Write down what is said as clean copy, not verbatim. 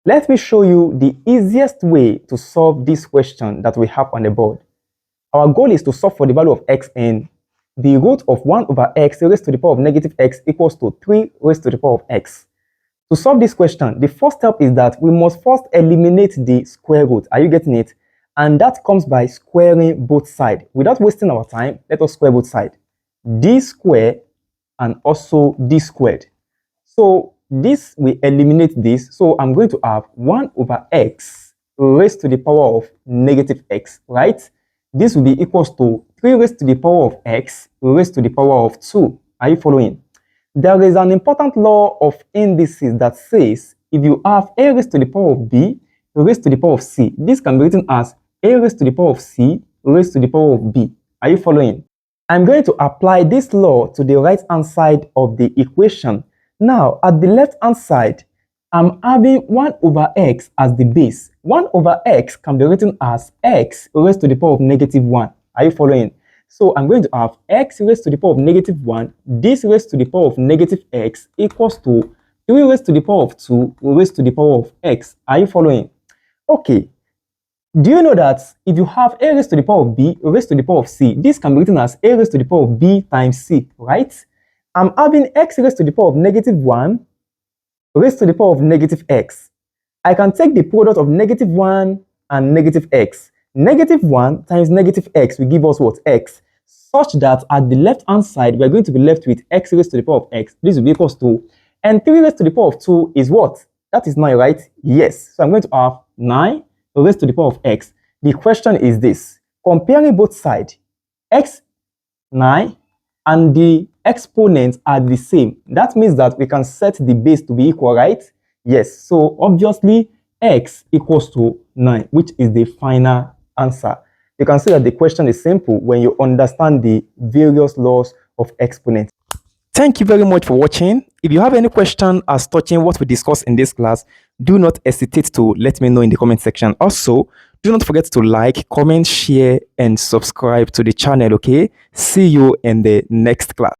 Let me show you the easiest way to solve this question that we have on the board. Our goal is to solve for the value of x in the root of 1 over x raised to the power of negative x equals to 3 raised to the power of x. To solve this question, the first step is that we must first eliminate the square root. Are you getting it? And that comes by squaring both sides. Without wasting our time, let us square both sides. D squared and also d squared. So this will eliminate this. So I'm going to have 1 over x raised to the power of negative x, right? This will be equals to 3 raised to the power of x raised to the power of 2. Are you following? There is an important law of indices that says if you have a raised to the power of b raised to the power of c, this can be written as a raised to the power of c raised to the power of b. Are you following? I'm going to apply this law to the right hand side of the equation. Now, at the left hand side, I'm having 1 over x as the base. 1 over x can be written as x raised to the power of negative 1. Are you following? So I'm going to have x raised to the power of negative 1, this raised to the power of negative x equals to 3 raised to the power of 2 raised to the power of x. Are you following? Okay. Do you know that if you have a raised to the power of b raised to the power of c, this can be written as a raised to the power of b times c, right? I'm having x raised to the power of negative 1 raised to the power of negative x. I can take the product of negative 1 and negative x. Negative 1 times negative x will give us what? X. Such that at the left hand side, we are going to be left with x raised to the power of x. This will be equals to, and 3 raised to the power of 2 is what? That is 9, right? Yes. So I'm going to have 9 raised to the power of x. The question is this. Comparing both sides, x, 9, and the exponents are the same. That means that we can set the base to be equal, right? Yes. So obviously, x equals to 9, which is the final answer. You can see that the question is simple when you understand the various laws of exponents. Thank you very much for watching. If you have any question as touching what we discussed in this class, do not hesitate to let me know in the comment section. Also, do not forget to like, comment, share, and subscribe to the channel, okay? See you in the next class.